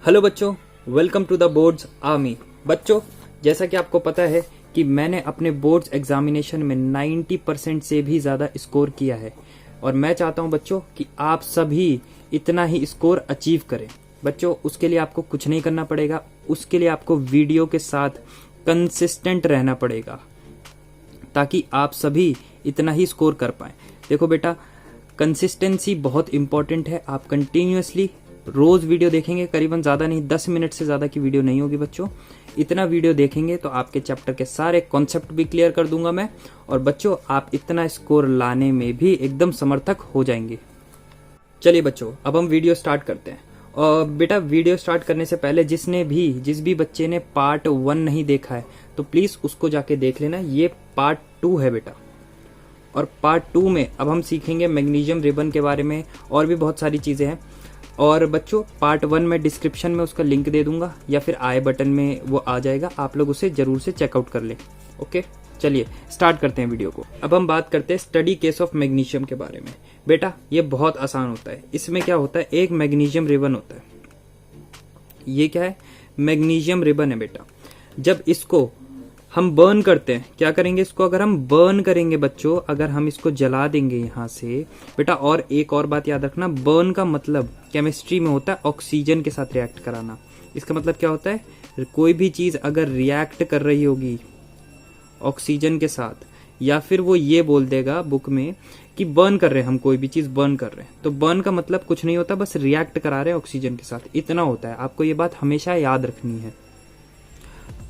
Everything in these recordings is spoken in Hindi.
हेलो बच्चों, welcome to the boards army. बच्चों, जैसा कि आपको पता है कि मैंने अपने बोर्ड्स एग्जामिनेशन में 90% से भी ज़्यादा स्कोर किया है और मैं चाहता हूं बच्चों कि आप सभी इतना ही स्कोर अचीव करें। बच्चों, उसके लिए आपको कुछ नहीं करना पड़ेगा, उसके लिए आपको वीडियो के साथ कंसिस्टेंट रहना पड़ेगा ताकि आप सभी इतना ही स्कोर कर पाएं। देखो बेटा, कंसिस्टेंसी बहुत इंपॉर्टेंट है। आप कंटिन्यूअसली रोज वीडियो देखेंगे, करीबन ज़्यादा नहीं 10 मिनट से ज़्यादा की वीडियो नहीं होगी बच्चों। इतना वीडियो देखेंगे तो आपके चैप्टर के सारे कॉन्सेप्ट भी क्लियर कर दूंगा मैं, और बच्चों आप इतना स्कोर लाने में भी एकदम समर्थक हो जाएंगे। चलिए बच्चों, अब हम वीडियो स्टार्ट करते हैं। और बेटा, वीडियो स्टार्ट करने से पहले जिस भी बच्चे ने पार्ट 1 नहीं देखा है तो प्लीज उसको जाके देख लेना। ये पार्ट 2 है बेटा, और पार्ट 2 में अब हम सीखेंगे मैग्नीशियम रिबन के बारे में और भी बहुत सारी चीजें हैं। और बच्चों, पार्ट 1 में डिस्क्रिप्शन में उसका लिंक दे दूंगा या फिर आई बटन में वो आ जाएगा, आप लोग उसे जरूर से चेकआउट कर लें। ओके, चलिए स्टार्ट करते हैं वीडियो को। अब हम बात करते हैं स्टडी केस ऑफ मैग्नीशियम के बारे में। बेटा, ये बहुत आसान होता है। इसमें क्या होता है, एक मैग्नीशियम रिबन होता है। ये क्या है, मैग्नीशियम रिबन है बेटा। जब इसको हम बर्न करते हैं, क्या करेंगे इसको, अगर हम बर्न करेंगे बच्चों, अगर हम इसको जला देंगे यहां से बेटा। और एक और बात याद रखना, बर्न का मतलब केमिस्ट्री में होता है ऑक्सीजन के साथ रिएक्ट कराना। इसका मतलब क्या होता है, कोई भी चीज अगर रिएक्ट कर रही होगी ऑक्सीजन के साथ, या फिर वो ये बोल देगा बुक में कि बर्न कर रहे हैं, हम कोई भी चीज बर्न कर रहे हैं, तो बर्न का मतलब कुछ नहीं होता, बस रिएक्ट करा रहे हैं ऑक्सीजन के साथ, इतना होता है। आपको ये बात हमेशा याद रखनी है।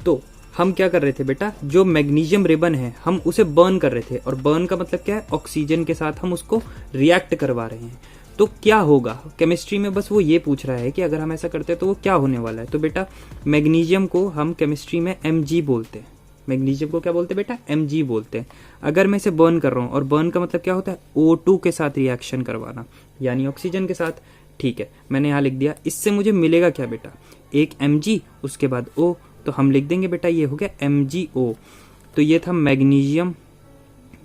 तो हम क्या कर रहे थे बेटा, जो मैग्नीशियम रिबन है हम उसे बर्न कर रहे थे, और बर्न का मतलब क्या है, ऑक्सीजन के साथ हम उसको रिएक्ट करवा रहे हैं। तो क्या होगा केमिस्ट्री में, बस वो ये पूछ रहा है कि अगर हम ऐसा करते हैं तो वो क्या होने वाला है। तो बेटा, मैग्नीशियम को हम केमिस्ट्री में Mg बोलते हैं। मैग्नीशियम को क्या बोलते हैं बेटा, Mg बोलते हैं। अगर मैं इसे बर्न कर रहा हूं, और बर्न का मतलब क्या होता है, O2 के साथ रिएक्शन करवाना, यानी ऑक्सीजन के साथ। ठीक है, मैंने यहां लिख दिया। इससे मुझे मिलेगा क्या बेटा, एक Mg, उसके बाद O, तो हम लिख देंगे बेटा ये हो गया MgO। तो ये था मैग्नीशियम,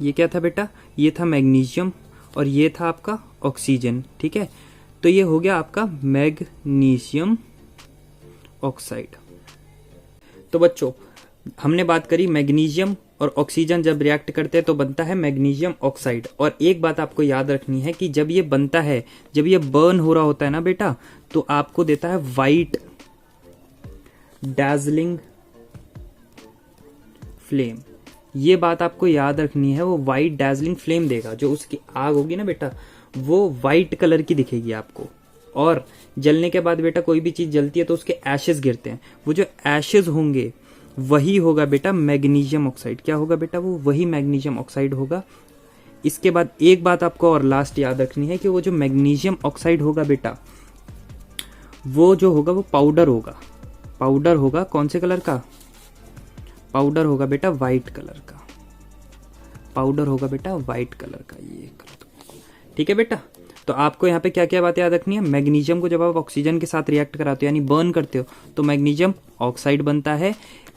ये क्या था बेटा, ये था मैग्नीशियम, और ये था आपका ऑक्सीजन। ठीक है, तो ये हो गया आपका मैग्नीशियम ऑक्साइड। तो बच्चों, हमने बात करी मैग्नीशियम और ऑक्सीजन जब रिएक्ट करते हैं तो बनता है मैग्नीशियम ऑक्साइड। और एक बात आपको याद रखनी है कि जब ये बनता है, जब ये बर्न हो रहा होता है ना बेटा, तो आपको देता है वाइट डैजलिंग फ्लेम। ये बात आपको याद रखनी है, वो वाइट डैजलिंग फ्लेम देगा। जो उसकी आग होगी ना बेटा, वो वाइट कलर की दिखेगी आपको। और जलने के बाद बेटा, कोई भी चीज जलती है तो उसके एशेस गिरते हैं, वो जो एशेस होंगे वही होगा बेटा मैग्नीशियम ऑक्साइड। क्या होगा बेटा, वो वही मैग्नीशियम ऑक्साइड होगा। इसके बाद एक बात आपको और लास्ट याद रखनी है कि वो जो मैग्नीशियम ऑक्साइड होगा बेटा, वो जो होगा वो पाउडर होगा। पाउडर होगा कौन से कलर का, पाउडर होगा बेटा व्हाइट कलर का। पाउडर होगा बेटा व्हाइट कलर का, ये कलर। ठीक है बेटा, तो आपको यहाँ पे क्या क्या बातें याद रखनी है। मैग्नीशियम को जब आप ऑक्सीजन के साथ रिएक्ट कराते हो यानी बर्न करते हो तो मैग्नीशियम ऑक्साइड बनता है।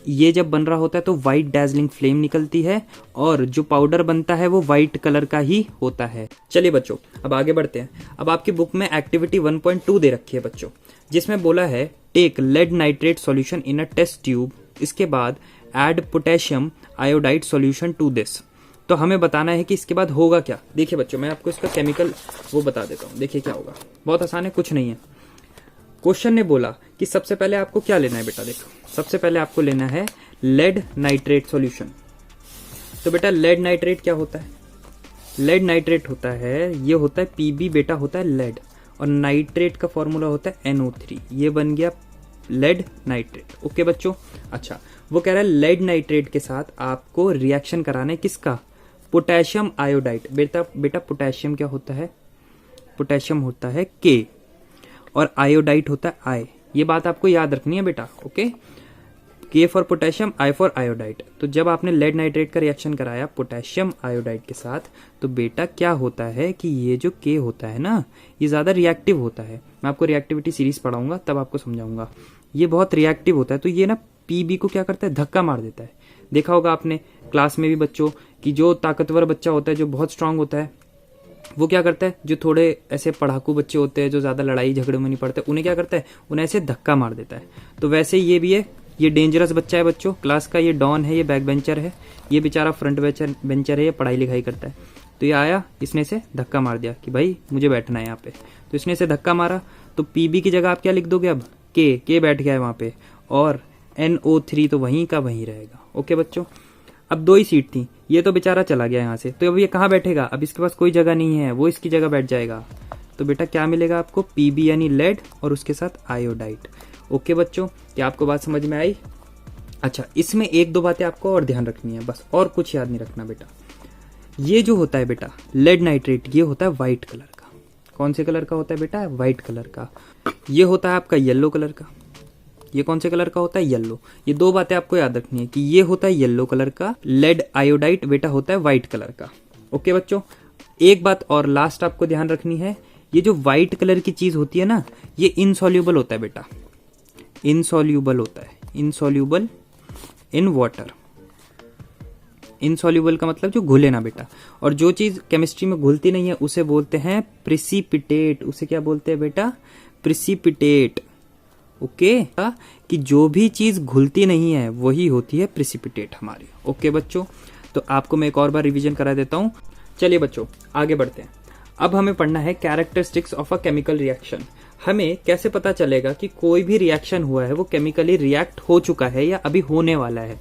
ये जब बन रहा होता है तो व्हाइट डैजलिंग फ्लेम निकलती है, और जो पाउडर बनता है वो व्हाइट कलर का ही होता है। चलिए बच्चों, अब आगे बढ़ते हैं। अब आपकी बुक में एक्टिविटी 1.2 दे रखी है बच्चों, जिसमें बोला है take lead nitrate solution in a test tube, इसके बाद add potassium iodide solution to this. तो हमें बताना है कि इसके बाद होगा क्या। देखिए बच्चों, मैं आपको इसका केमिकल वो बता देता हूँ। देखिए क्या होगा, बहुत आसान है, कुछ नहीं है। क्वेश्चन ने बोला कि सबसे पहले आपको क्या लेना है बेटा, देखो सबसे पहले आपको लेना है लेड नाइट्रेट सॉल्यूशन। तो बेटा लेड नाइट्रेट क्या होता है, लेड नाइट्रेट होता है, ये होता है Pb बेटा, होता है लेड, और नाइट्रेट का फॉर्मूला होता है NO3। ये बन गया लेड नाइट्रेट। ओके बच्चों, अच्छा वो कह रहा है लेड नाइट्रेट के साथ आपको रिएक्शन कराना है किसका, पोटेशियम आयोडाइड। बेटा पोटेशियम क्या होता है, पोटेशियम होता है K, और आयोडाइड होता है I। ये बात आपको याद रखनी है बेटा। Okay, K for potassium, I for iodide. तो जब आपने लेड नाइट्रेट का रिएक्शन कराया पोटेशियम आयोडाइड के साथ, तो बेटा क्या होता है कि ये जो K होता है ना, ये ज्यादा रिएक्टिव होता है। मैं आपको रिएक्टिविटी सीरीज पढ़ाऊंगा तब आपको समझाऊंगा। ये बहुत रिएक्टिव होता है, तो ये ना Pb को क्या करता है, धक्का मार देता है। देखा होगा आपने क्लास में भी बच्चों कि जो ताकतवर बच्चा होता है, जो बहुत स्ट्रांग होता है, वो क्या करता है, जो थोड़े ऐसे पढ़ाकू बच्चे होते हैं जो ज्यादा लड़ाई झगड़े में नहीं पड़ते, उन्हें क्या करता है, उन्हें ऐसे धक्का मार देता है। तो वैसे ये भी है, ये डेंजरस बच्चा है बच्चों क्लास का, ये डॉन है, ये बैक बेंचर है, ये बेचारा फ्रंट बेंचर है, ये पढ़ाई लिखाई करता है। तो ये आया, इसने से धक्का मार दिया कि भाई मुझे बैठना है यहाँ पे, तो इसने से धक्का मारा। तो पीबी की जगह आप क्या लिख दोगे अब, के बैठ गया है वहां पे, और NO3 तो वहीं का वहीं रहेगा। ओके बच्चों, अब 2 ही सीट थी, ये तो बेचारा चला गया यहाँ से, तो अब ये कहाँ बैठेगा, अब इसके पास कोई जगह नहीं है, वो इसकी जगह बैठ जाएगा। तो बेटा क्या मिलेगा आपको, पीबी यानी लेड और उसके साथ आयोडाइड। ओके बच्चों, क्या आपको बात समझ में आई? अच्छा, इसमें 1-2 बातें आपको और ध्यान रखनी है बस, और कुछ याद नहीं रखना बेटा। ये जो होता है बेटा लेड नाइट्रेट, ये होता है व्हाइट कलर का। कौन से कलर का होता है बेटा, व्हाइट कलर का। ये होता है आपका येलो कलर का। ये कौन से कलर का होता है, येलो। ये 2 बातें आपको याद रखनी है कि ये होता है येलो कलर का, लेड आयोडाइड बेटा होता है व्हाइट कलर का। ओके बच्चों, एक बात और लास्ट आपको ध्यान रखनी है, ये जो व्हाइट कलर की चीज होती है ना, ये इनसॉल्यूबल होता है बेटा, इनसॉल्यूबल होता है, इनसॉल्यूबल इन वाटर। इनसॉल्यूबल का मतलब जो घुले ना बेटा, और जो चीज केमिस्ट्री में घुलती नहीं है उसे बोलते हैं प्रिसिपिटेट। उसे क्या बोलते हैं बेटा, प्रिसिपिटेट। ओके, कि जो भी चीज घुलती नहीं है वही होती है प्रिसिपिटेट हमारी। ओके बच्चों, तो आपको मैं एक और बार रिवीजन करा देता हूं। चलिए बच्चों आगे बढ़ते हैं। अब हमें पढ़ना है characteristics of a chemical reaction. हमें कैसे पता चलेगा कि कोई भी रिएक्शन हुआ है वो केमिकली रिएक्ट हो चुका है या अभी होने वाला है।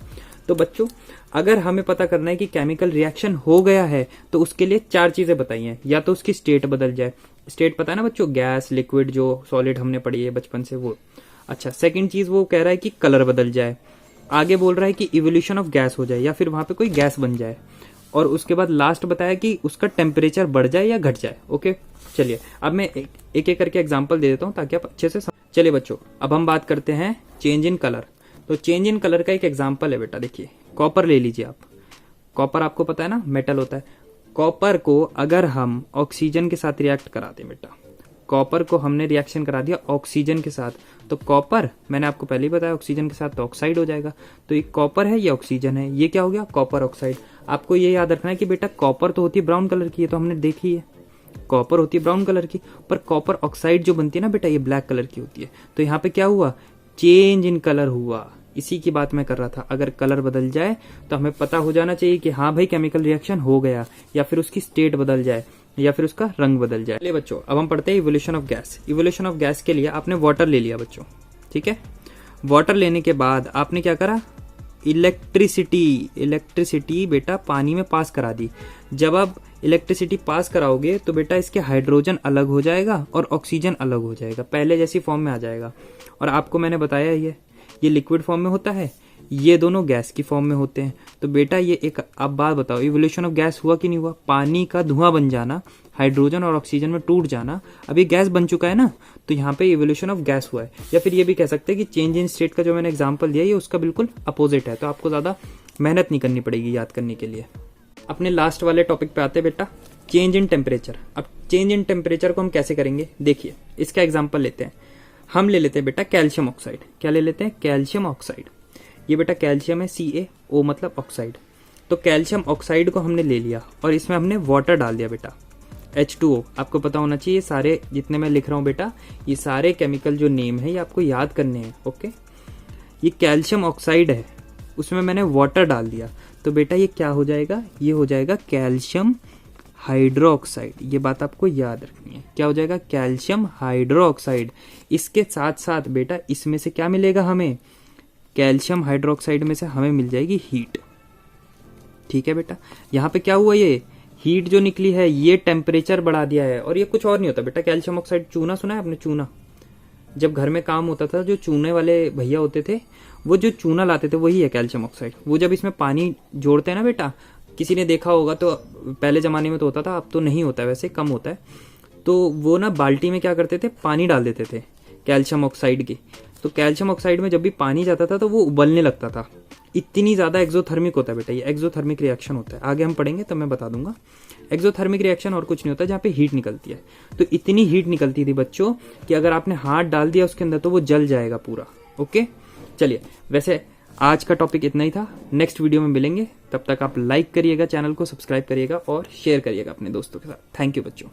तो बच्चों अगर हमें पता करना है कि केमिकल रिएक्शन हो गया है तो उसके लिए 4 चीजें बताई हैं। या तो उसकी स्टेट बदल जाए, स्टेट पता है ना बच्चों, गैस, लिक्विड, जो सॉलिड हमने पढ़ी है बचपन से वो। अच्छा, सेकंड चीज वो कह रहा है कि कलर बदल जाए। आगे बोल रहा है कि इवोल्यूशन ऑफ गैस हो जाए या फिर वहां पे कोई गैस बन जाए। और उसके बाद लास्ट बताया कि उसका टेम्परेचर बढ़ जाए या घट जाए। ओके, चलिए अब मैं एक एक करके एग्जांपल दे देता हूं ताकि आप अच्छे से चलिए बच्चों, अब हम बात करते हैं चेंज इन कलर। तो चेंज इन कलर का एक एग्जांपल है बेटा, देखिए कॉपर ले लीजिए आप। कॉपर आपको पता है ना, मेटल होता है। कॉपर को अगर हम ऑक्सीजन के साथ रिएक्ट कराते हैं बेटा, कॉपर को हमने रिएक्शन करा दिया ऑक्सीजन के साथ, तो कॉपर, मैंने आपको पहले ही बताया ऑक्सीजन के साथ तो ऑक्साइड हो जाएगा। तो ये कॉपर है, ये ऑक्सीजन है, ये क्या हो गया, कॉपर ऑक्साइड। आपको ये याद रखना है कि बेटा कॉपर तो होती है ब्राउन कलर की, ये तो हमने देखी है, कॉपर होती है ब्राउन कलर की, पर कॉपर ऑक्साइड जो बनती है ना बेटा, ये ब्लैक कलर की होती है। तो यहाँ पे क्या हुआ, चेंज इन कलर हुआ। इसी की बात मैं कर रहा था, अगर कलर बदल जाए तो हमें पता हो जाना चाहिए कि हाँ भाई केमिकल रिएक्शन हो गया, या फिर उसकी स्टेट बदल जाए या फिर उसका रंग बदल जाए। चलिए बच्चों अब हम पढ़ते हैं evolution of gas. Evolution of gas के लिए आपने वाटर ले लिया बच्चों, ठीक है। वाटर लेने के बाद आपने क्या करा, इलेक्ट्रिसिटी बेटा पानी में पास करा दी। जब आप इलेक्ट्रिसिटी पास कराओगे तो बेटा इसके हाइड्रोजन अलग हो जाएगा और ऑक्सीजन अलग हो जाएगा, पहले जैसी फॉर्म में आ जाएगा। और आपको मैंने बताया ये लिक्विड फॉर्म में होता है, ये दोनों गैस की फॉर्म में होते हैं। तो बेटा ये एक, अब बात बताओ, इवोल्यूशन ऑफ गैस हुआ कि नहीं हुआ? पानी का धुआं बन जाना, हाइड्रोजन और ऑक्सीजन में टूट जाना, अभी गैस बन चुका है ना, तो यहाँ पे इवोल्यूशन ऑफ गैस हुआ है। या फिर ये भी कह सकते हैं कि चेंज इन स्टेट का जो मैंने एग्जांपल दिया ये उसका बिल्कुल अपोजिट है, तो आपको ज्यादा मेहनत नहीं करनी पड़ेगी याद करने के लिए। अपने लास्ट वाले टॉपिक पे आते हैं बेटा, चेंज इन टेम्परेचर। अब चेंज इन टेम्परेचर को हम कैसे करेंगे, देखिए इसका एग्जाम्पल लेते हैं। हम ले लेते हैं बेटा कैल्शियम ऑक्साइड। क्या ले लेते हैं, कैल्शियम ऑक्साइड। ये बेटा कैल्शियम है, CaO मतलब ऑक्साइड। तो कैल्शियम ऑक्साइड को हमने ले लिया और इसमें हमने वाटर डाल दिया बेटा, H2O। आपको पता होना चाहिए, सारे जितने मैं लिख रहा हूं बेटा, ये सारे केमिकल जो नेम है ये आपको याद करने हैं। ओके, ये कैल्शियम ऑक्साइड है, उसमें मैंने वाटर डाल दिया, तो बेटा ये क्या हो जाएगा, ये हो जाएगा कैल्शियम हाइड्रोक्साइड। ये बात आपको याद रखनी है, क्या हो जाएगा, कैल्शियम हाइड्रोक्साइड। इसके साथ साथ बेटा इसमें से क्या मिलेगा हमें, कैल्शियम हाइड्रोक्साइड में से हमें मिल जाएगी हीट। ठीक है बेटा, यहाँ पे क्या हुआ, ये हीट जो निकली है ये टेम्परेचर बढ़ा दिया है। और ये कुछ और नहीं होता बेटा, कैल्शियम ऑक्साइड, चूना सुना है आपने, चूना जब घर में काम होता था, जो चूने वाले भैया होते थे वो जो चूना लाते थे वही है कैल्शियम ऑक्साइड। वो जब इसमें पानी जोड़ते हैं ना बेटा, किसी ने देखा होगा, तो पहले जमाने में तो होता था, अब तो नहीं होता है, वैसे कम होता है। तो वो ना बाल्टी में क्या करते थे, पानी डाल देते थे कैल्शियम ऑक्साइड की। तो कैल्शियम ऑक्साइड में जब भी पानी जाता था तो वो उबलने लगता था। इतनी ज्यादा एक्सोथर्मिक होता है बेटा, ये एक्सोथर्मिक रिएक्शन होता है। आगे हम पढ़ेंगे तब मैं बता दूंगा। एक्सोथर्मिक रिएक्शन और कुछ नहीं होता, जहाँ पे हीट निकलती है। तो इतनी हीट निकलती थी बच्चों कि अगर आपने हाथ डाल दिया उसके अंदर तो वो जल जाएगा पूरा। ओके, चलिए वैसे आज का टॉपिक इतना ही था। नेक्स्ट वीडियो में मिलेंगे, तब तक आप लाइक करिएगा, चैनल को सब्सक्राइब करिएगा और शेयर करिएगा अपने दोस्तों के साथ। थैंक यू बच्चों।